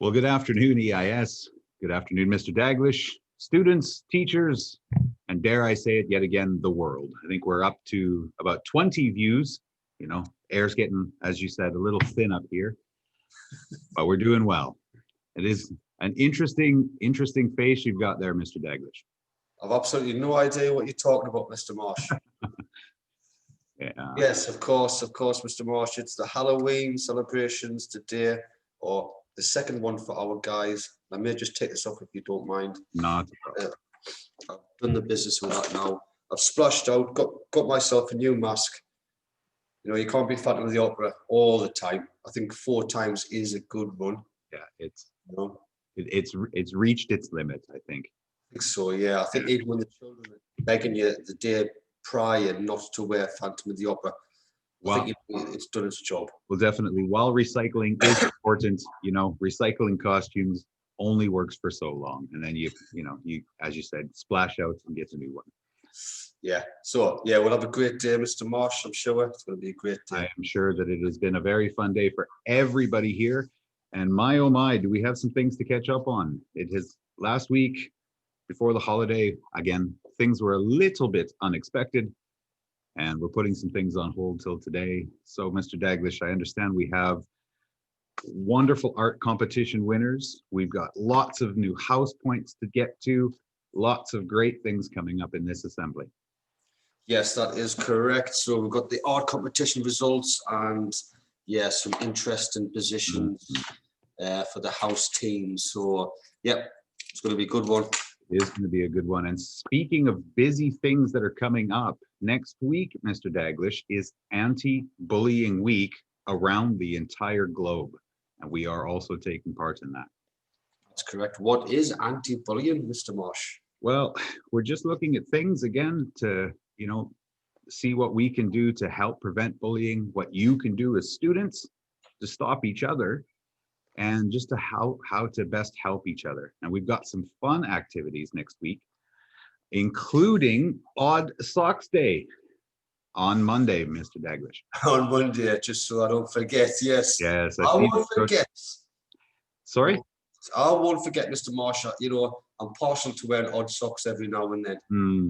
Well, good afternoon, EIS. Good afternoon, Mr. Daglish, students, teachers, and dare I say it yet again, the world. I think we're up to about 20 views. You know, air's getting, as you said, a little thin up here, but we're doing well. It is an interesting face you've got there, Mr. Daglish. I've absolutely no idea what you're talking about, Mr. Marsh. Yeah. Yes, of course, Mr. Marsh. It's the Halloween celebrations today, or the second one for our guys. I may just take this off if you don't mind. Not I've done the business with that now. I've splashed out, got myself a new mask. You know, you can't be Phantom of the Opera all the time. I think 4 times is a good run. Yeah, it's it's reached its limit, I think. I think so, yeah. I think even when the children are begging you the day prior not to wear Phantom of the Opera, I think it's done its job. Well, definitely. While recycling is important, you know, recycling costumes only works for so long, and then you as you said, splash out and get a new one. Yeah. So yeah, we'll have a great day, Mr. Marsh. I'm sure it's going to be a great day. I am sure that it has been a very fun day for everybody here. And my oh my, do we have some things to catch up on? It has last week before the holiday. Again, things were a little bit unexpected. And we're putting some things on hold till today. So, Mr. Daglish, I understand we have wonderful art competition winners. We've got lots of new house points to get to, lots of great things coming up in this assembly. Yes, that is correct. So we've got the art competition results and yeah, some interesting positions for the house team. So, yep, it's going to be a good one. It is going to be a good one. And speaking of busy things that are coming up, next week, Mr. Daglish, is Anti-Bullying Week around the entire globe. And we are also taking part in that. That's correct. What is anti-bullying, Mr. Marsh? Well, we're just looking at things again to, you know, see what we can do to help prevent bullying, what you can do as students to stop each other, and just to how to best help each other. And we've got some fun activities next week, including Odd Socks Day on Monday, Mr. Daglish. On Monday, just so I don't forget, yes. Yes. I won't forget. Sorry? I won't forget, Mr. Marsh. You know, I'm partial to wearing odd socks every now and then.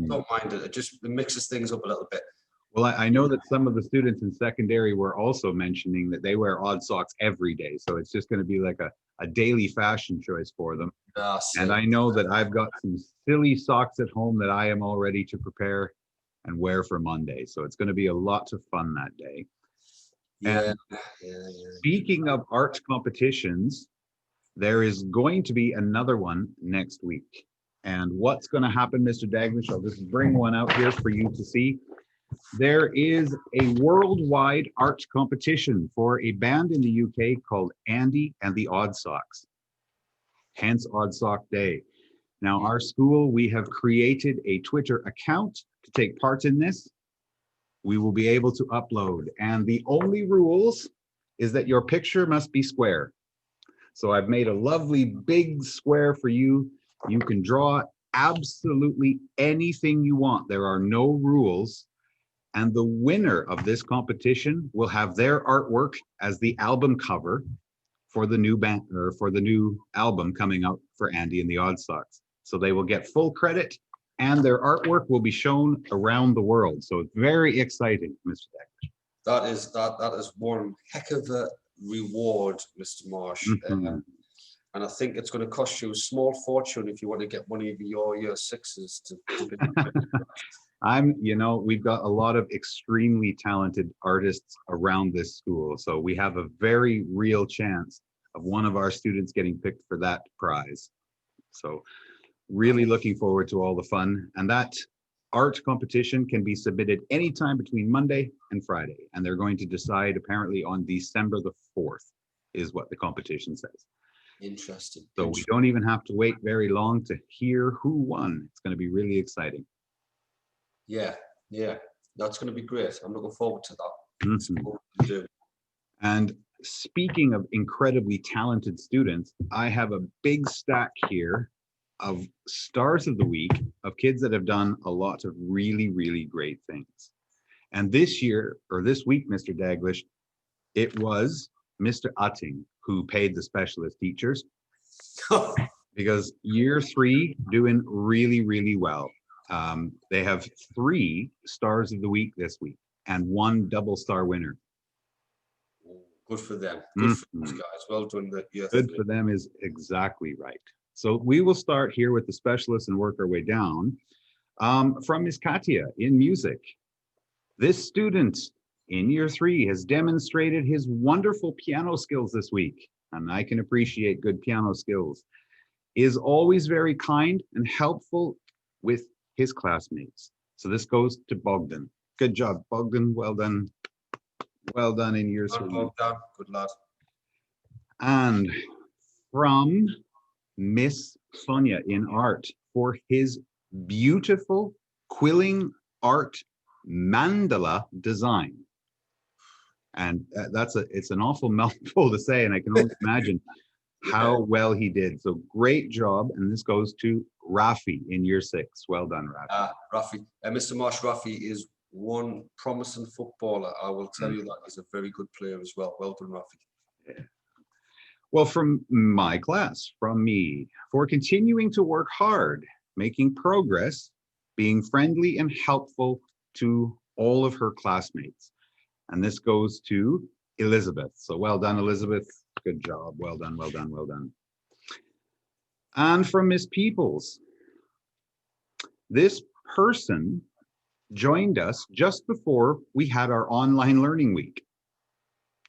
Don't mind it. It just mixes things up a little bit. Well, I know that some of the students in secondary were also mentioning that they wear odd socks every day. So it's just going to be like a daily fashion choice for them. And I know that I've got some silly socks at home that I am all ready to prepare and wear for Monday. So it's going to be a lot of fun that day. Yeah. Speaking of art competitions, there is going to be another one next week. And what's going to happen, Mr. Daglish? I'll just bring one out here for you to see. There is a worldwide art competition for a band in the UK called Andy and the Odd Socks, hence Odd Sock Day. Now, our school, we have created a Twitter account to take part in this. We will be able to upload, and the only rules is that your picture must be square. So I've made a lovely big square for you. You can draw absolutely anything you want. There are no rules. And the winner of this competition will have their artwork as the album cover for the new band or for the new album coming out for Andy and the Odd Socks. So they will get full credit and their artwork will be shown around the world. So it's very exciting, Mr. Daglish. That is one heck of a reward, Mr. Marsh. And I think it's going to cost you a small fortune if you want to get one of your year sixes to we've got a lot of extremely talented artists around this school. So we have a very real chance of one of our students getting picked for that prize. So really looking forward to all the fun. And that art competition can be submitted anytime between Monday and Friday. And they're going to decide apparently on December the 4th is what the competition says. Interesting. So we don't even have to wait very long to hear who won. It's going to be really exciting. Yeah, that's going to be great. I'm looking forward to that. And speaking of incredibly talented students, I have a big stack here of stars of the week of kids that have done a lot of really, really great things. And this year, or this week, Mr. Daglish, it was Mr. Utting, who paid the specialist teachers, because year 3 doing really, really well. They have 3 stars of the week this week and 1 double star winner. Good for them. Good for those guys. Well done. Good for them is exactly right. So we will start here with the specialists and work our way down. From Miss Katia in music. This student in year 3 has demonstrated his wonderful piano skills this week, and I can appreciate good piano skills. Is always very kind and helpful with his classmates. So this goes to Bogdan. Good job, Bogdan. Well done. Well done in year 3. Bogdan. Good lad. And from Miss Sonia in art for his beautiful quilling art mandala design. And it's an awful mouthful to say, and I can only imagine how well he did. So great job. And this goes to Rafi in year 6. Well done, Rafi. Rafi. Mr. Marsh, Rafi is one promising footballer. I will tell you that he's a very good player as well. Well done, Rafi. Yeah. Well, from my class, from me, for continuing to work hard, making progress, being friendly and helpful to all of her classmates. And this goes to Elizabeth. So well done, Elizabeth. Good job. Well done, well done, well done. And from Miss Peoples, this person joined us just before we had our online learning week.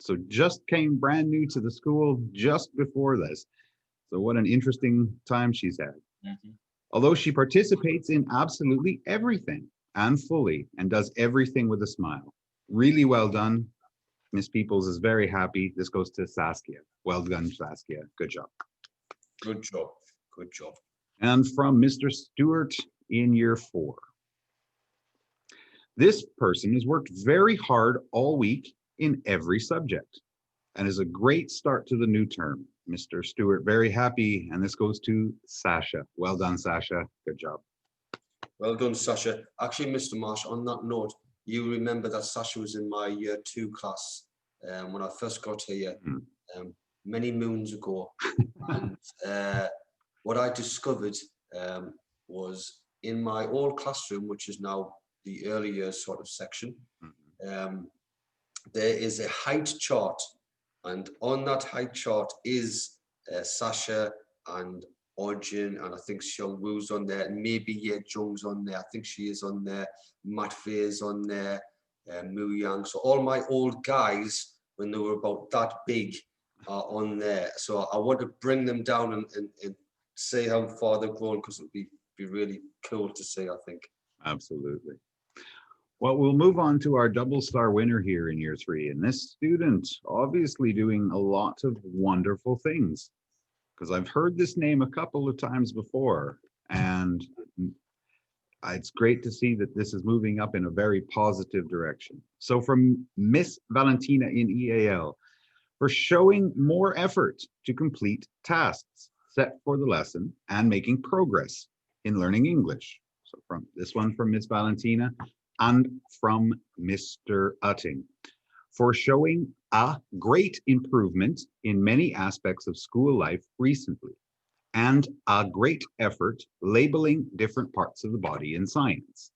So just came brand new to the school just before this. So what an interesting time she's had. Although she participates in absolutely everything and fully and does everything with a smile. Really well done. Miss Peoples is very happy. This goes to Saskia. Well done, Saskia. Good job. Good job. Good job. And from Mr. Stewart in year 4. This person has worked very hard all week in every subject and is a great start to the new term. Mr. Stewart, very happy. And this goes to Sasha. Well done, Sasha. Good job. Well done, Sasha. Actually, Mr. Marsh, on that note, you remember that Sasha was in my year 2 class when I first got here many moons ago. And what I discovered was in my old classroom, which is now the early years sort of section, there is a height chart. And on that height chart is Sasha and Origin, and I think Xiong Wu's on there, and maybe Ye Zhong's on there. I think she is on there. Matt Fei's on there, Mu Yang. So all my old guys, when they were about that big, are on there. So I want to bring them down and see how far they've grown, because it'll be really cool to see, I think. Absolutely. Well, we'll move on to our double star winner here in year 3. And this student obviously doing a lot of wonderful things, because I've heard this name a couple of times before. And it's great to see that this is moving up in a very positive direction. So from Miss Valentina in EAL, for showing more effort to complete tasks set for the lesson and making progress in learning English. So from this one from Miss Valentina, and from Mr. Utting, for showing a great improvement in many aspects of school life recently, and a great effort labeling different parts of the body in science.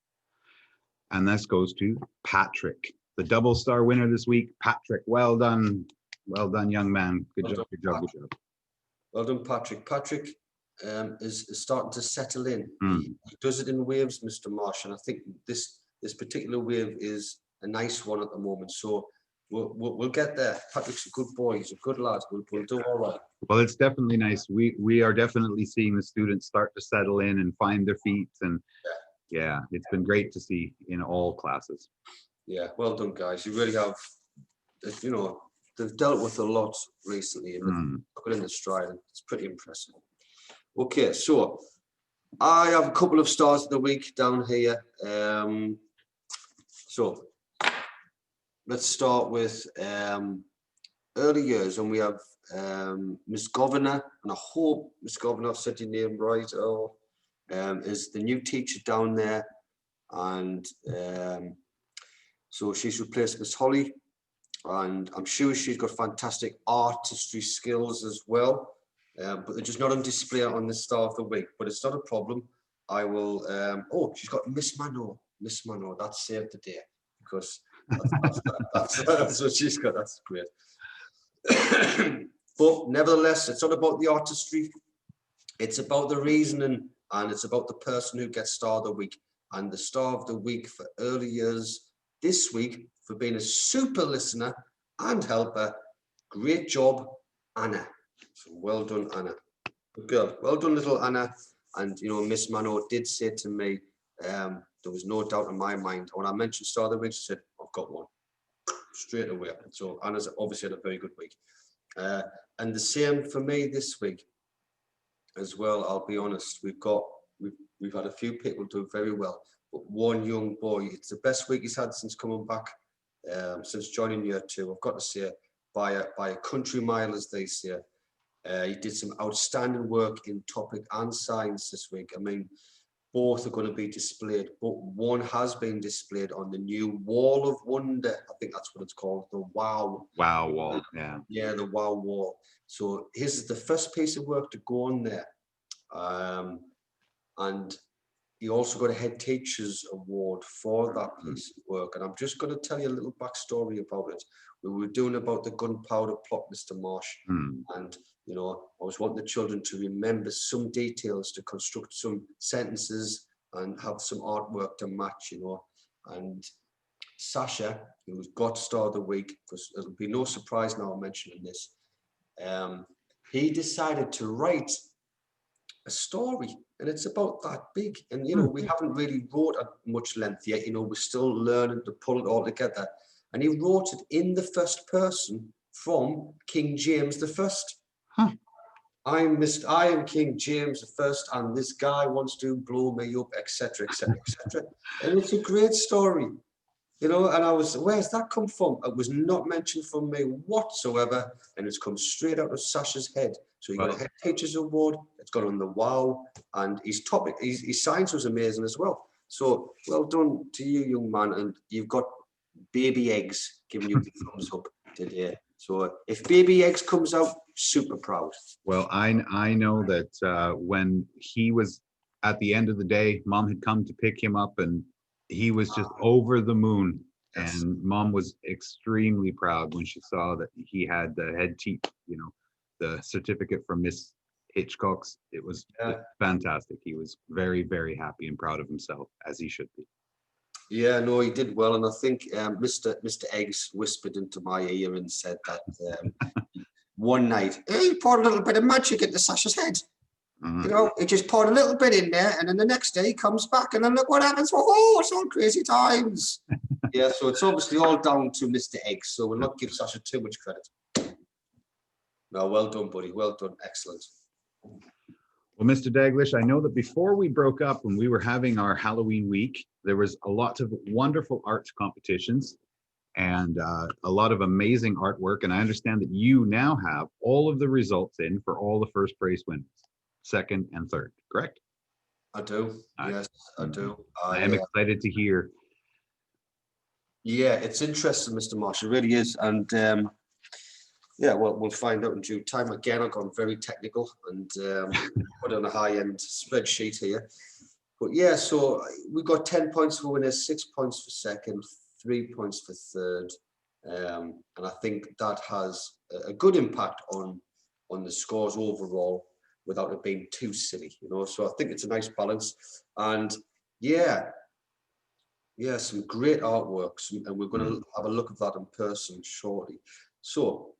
And this goes to Patrick, the double star winner this week. Patrick, well done. Well done, young man. Good job, good job, good job. Well done, Patrick. Patrick is starting to settle in. He does it in waves, Mr. Marsh, and I think this particular wave is a nice one at the moment. So we'll get there. Patrick's a good boy. He's a good lad. We'll do all right. Well, it's definitely nice. We are definitely seeing the students start to settle in and find their feet. And yeah, it's been great to see in all classes. Yeah, well done, guys. You really have, you know, they've dealt with a lot recently and took it in the stride. It's pretty impressive. Okay, so I have a couple of stars of the week down here. So let's start with early years, and we have Miss Governor, and I hope Miss Governor, I've said your name right, is the new teacher down there, and so she's replaced Miss Holly. and I'm sure she's got fantastic artistry skills as well. But they're just not on display on the Star of the Week. But it's not a problem. I will. Oh, she's got Miss Mano. Miss Mano. That's saved the day because that's what she's got. That's great. But nevertheless, it's not about the artistry. It's about the reasoning, and it's about the person who gets Star of the Week. And the Star of the Week for early years this week for being a super listener and helper. Great job, Anna. So well done, Anna. Good girl. Well done, little Anna. And you know, Miss Mano did say to me, there was no doubt in my mind when I mentioned Star of the Week. She said, "I've got one," straight away. So Anna's obviously had a very good week. And the same for me this week as well. I'll be honest, we've had a few people do very well, but one young boy, it's the best week he's had since coming back, since joining year 2. I've got to say, by a country mile, as they say. He did some outstanding work in topic and science this week. I mean, both are going to be displayed, but one has been displayed on the new Wall of Wonder. I think that's what it's called, the WOW. Wow wall, yeah. Yeah, the WOW wall. So his is the first piece of work to go on there. And he also got a head teacher's award for that piece of work. And I'm just going to tell you a little backstory about it. We were doing about the gunpowder plot, Mr. Marsh. And, you know, I was wanting the children to remember some details, to construct some sentences and have some artwork to match, you know. And Sasha, who's got Star of the Week, because it'll be no surprise now I'm mentioning this, he decided to write a story, and it's about that big. And you know, we haven't really wrote at much length yet. You know, we're still learning to pull it all together. And he wrote it in the first person from King James I. I am King James I, and this guy wants to blow me up, etc., etc., etc. And it's a great story. You know, and I was, where's that come from? It was not mentioned from me whatsoever, and it's come straight out of Sasha's head. So he got a head teacher's award. It's got on the WOW, and his science was amazing as well. So well done to you, young man, and you've got baby eggs giving you the thumbs up today. So if baby eggs comes out, super proud. Well, I know that when he was at the end of the day, Mom had come to pick him up, and he was just over the moon. Yes. And Mom was extremely proud when she saw that he had the head teach, you know, the certificate from Miss Hitchcock's. It was fantastic. He was very, very happy and proud of himself, as he should be. Yeah, no, he did well, and I think Mr. Eggs whispered into my ear and said that one night he poured a little bit of magic into Sasha's head. You know, he just poured a little bit in there, and then the next day he comes back, and then look what happens. Oh, it's all crazy times. Yeah, so it's obviously all down to Mr. Eggs, so we'll not give Sasha too much credit. No, well done, buddy. Well done. Excellent. Well, Mr. Daglish, I know that before we broke up, when we were having our Halloween week, there was a lot of wonderful arts competitions and a lot of amazing artwork. And I understand that you now have all of the results in for all the first prize winners, second and third, correct? I do. Yes, I do. I am excited to hear. Yeah, it's interesting, Mr. Marsh. It really is. And yeah, well, we'll find out in due time. Again, I've gone very technical and put on a high-end spreadsheet here. But yeah, so we got 10 points for winners, 6 points for second, 3 points for third. And I think that has a good impact on the scores overall without it being too silly, you know. So I think it's a nice balance. And yeah, some great artworks, and we're going to have a look at that in person shortly. So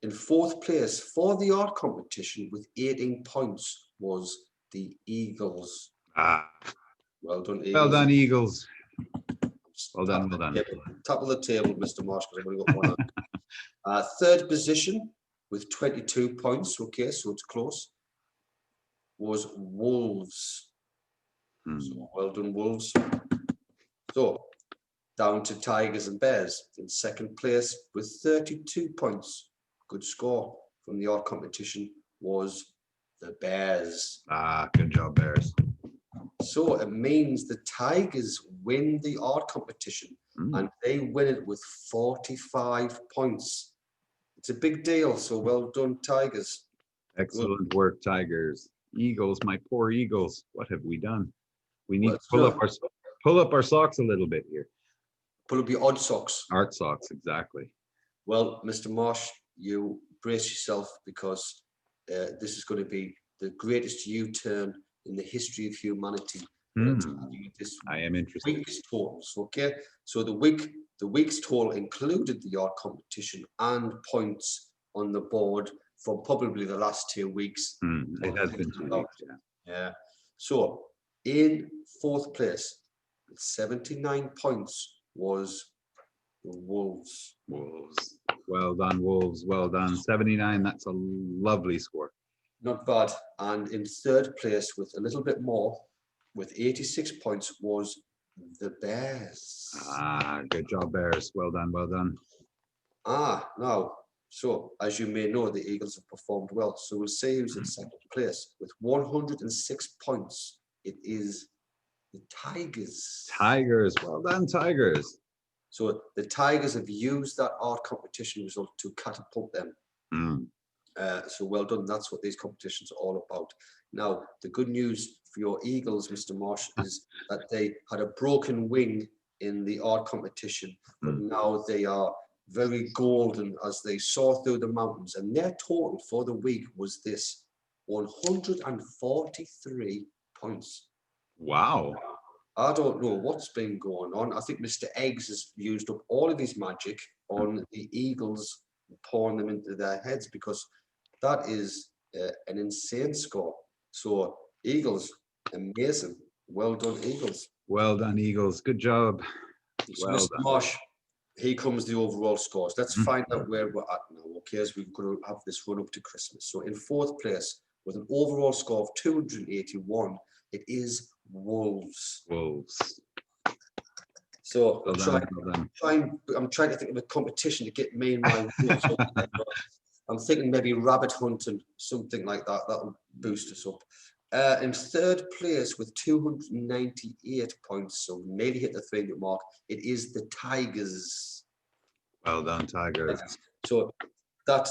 in fourth place for the art competition with 18 points was the Eagles. Well done, Eagles. Well done, Eagles. Well done, well done. Top of the table, Mr. Marsh, because I've only got one on. Third position with 22 points, okay, so it's close, was Wolves. So well done, Wolves. So down to Tigers and Bears in second place with 32 points. Good score from the art competition was the Bears. Good job, Bears. So it means the Tigers win the art competition and they win it with 45 points. It's a big deal. So well done, Tigers. Excellent work, Tigers. Eagles, my poor Eagles. What have we done? We need Well, to pull up our socks a little bit here. Pull up your odd socks. Art socks, exactly. Well, Mr. Marsh, you brace yourself because this is going to be the greatest U-turn in the history of humanity. This I am interested. week's totals, okay? So the week's total included the art competition and points on the board for probably the last 2 weeks. It has been 2 weeks, yeah. Yeah. So in fourth place, with 79 points was the Wolves. Wolves. Well done, Wolves. Well done. 79, that's a lovely score. Not bad. And in third place with a little bit more, with 86 points, was the Bears. Good job, Bears. Well done, well done. Now, so as you may know, the Eagles have performed well. So we'll see who's in second place with 106 points. It is the Tigers. Tigers. Well done, Tigers. So the Tigers have used that art competition result to catapult them. So well done. That's what these competitions are all about. Now, the good news for your Eagles, Mr. Marsh, is that they had a broken wing in the art competition, but now they are very golden as they soar through the mountains. And their total for the week was this: 143 points. Wow. I don't know what's been going on. I think Mr. Eggs has used up all of his magic on the Eagles, pouring them into their heads, because that is an insane score. So Eagles, amazing. Well done, Eagles. Well done, Eagles. Good job. So Well Mr. done. Marsh, here comes the overall scores. Let's find out where we're at now, okay, as we're going to have this run up to Christmas. So in fourth place, with an overall score of 281, it is Wolves. Wolves. So Well done, well done. I'm trying to think of a competition to get me and my Wolves up there. I'm thinking maybe rabbit hunting, something like that. That'll boost us up. In third place with 298 points, so nearly hit the 300 mark, it is the Tigers. Well done, Tigers. So that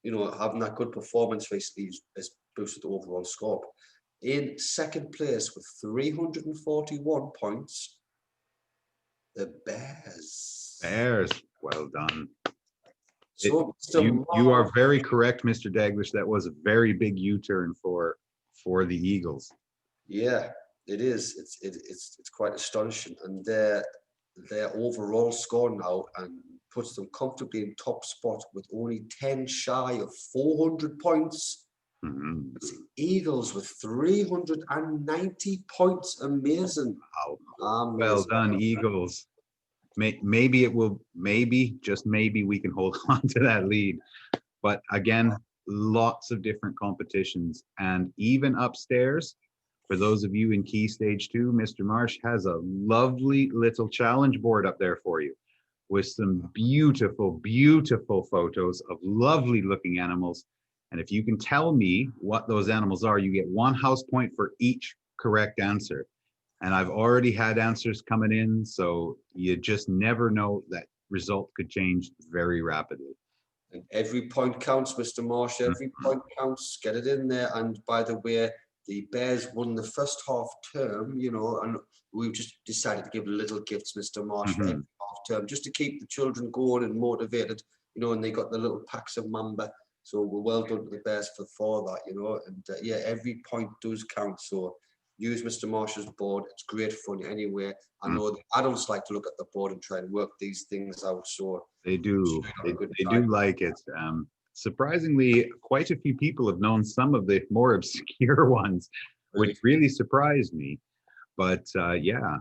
having that good performance recently has boosted the overall score. In second place with 341 points, the Bears. Bears. Well done. So you are very correct, Mr. Daglish. That was a very big U-turn for the Eagles. Yeah, it is. It's quite astonishing, and their overall score now and puts them comfortably in top spot with only 10 shy of 400 points. It's Eagles with 390 points. Amazing. Wow. Well done, Eagles. Maybe just maybe we can hold on to that lead. But again, lots of different competitions. And even upstairs, for those of you in Key Stage 2, Mr. Marsh has a lovely little challenge board up there for you with some beautiful, beautiful photos of lovely looking animals. And if you can tell me what those animals are, you get 1 house point for each correct answer. And I've already had answers coming in, so you just never know. That result could change very rapidly. And every point counts, Mr. Marsh. Every point counts. Get it in there. And by the way, the Bears won the first half term, and we've just decided to give little gifts, Mr. Marsh, for every half term, just to keep the children going and motivated, and they got the little packs of Mamba. So we're well done to the Bears for that, and yeah, every point does count. So use Mr. Marsh's board. It's great fun anyway. I know the adults like to look at the board and try and work these things out. So they do. They do like it. Surprisingly, quite a few people have known some of the more obscure ones, which really surprised me. But yeah,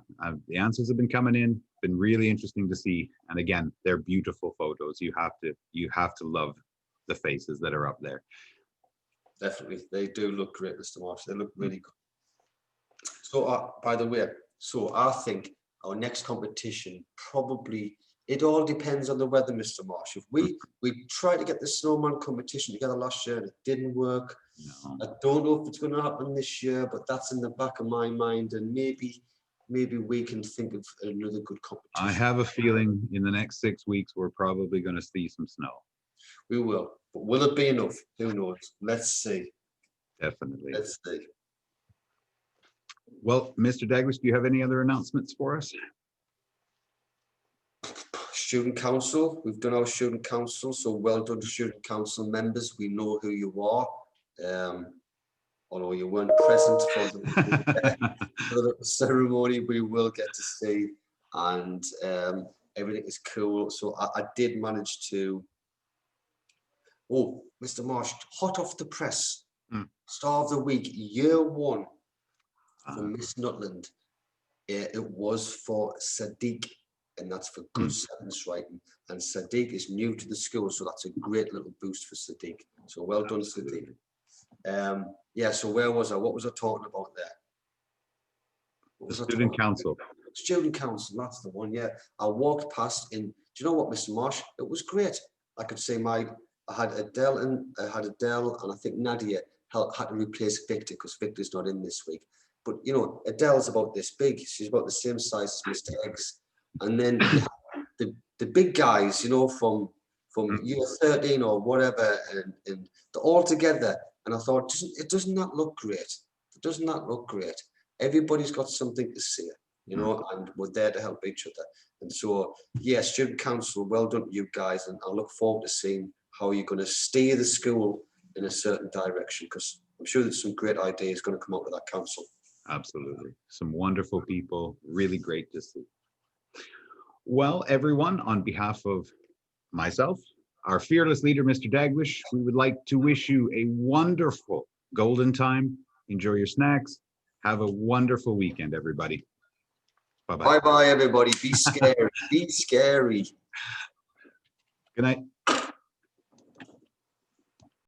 the answers have been coming in. Been really interesting to see. And again, they're beautiful photos. You have to love the faces that are up there. Definitely, they do look great, Mr. Marsh. They look really good. So, by the way, I think our next competition probably It all depends on the weather, Mr. Marsh. If we tried to get the snowman competition together last year and it didn't work. No. I don't know if it's going to happen this year, but that's in the back of my mind, and maybe we can think of another good competition. I have a feeling in the next 6 weeks, we're probably going to see some snow. We will, but will it be enough? Who knows? Let's see. Definitely. Let's see. Well, Mr. Douglas, do you have any other announcements for us? Student council, we've done our student council, so well done to student council members. We know who you are, although you weren't present for the ceremony. We will get to see, and everything is cool. So I did manage to. Oh, Mr. Marsh, hot off the press, star of the week, year 1 for Miss Nutland. It was for Sadiq. And that's for good sentence writing. And Sadiq is new to the school, so that's a great little boost for Sadiq. So well done, Sadiq. Yeah, so where was I? What was I talking about there? The student council. Student council, that's the one, yeah. I walked past in, do you know what, Mr. Marsh? It was great. I could say I had Adele and I think Nadia had to replace Victor because Victor's not in this week. But, you know, Adele's about this big. She's about the same size as Mr. Eggs. And then the big guys, you know, from year 13 or whatever, and they're all together. And I thought, it does not look great. It does not look great. Everybody's got something to say, you know, and we're there to help each other. And so, yeah, student council, well done to you guys. And I look forward to seeing how you're going to steer the school in a certain direction, because I'm sure there's some great ideas going to come out of that council. Absolutely. Some wonderful people. Really great to see. Well, everyone, on behalf of myself, our fearless leader, Mr. Daglish, we would like to wish you a wonderful golden time. Enjoy your snacks. Have a wonderful weekend, everybody. Bye-bye. Bye-bye, everybody. Be scary. Be scary. Good night.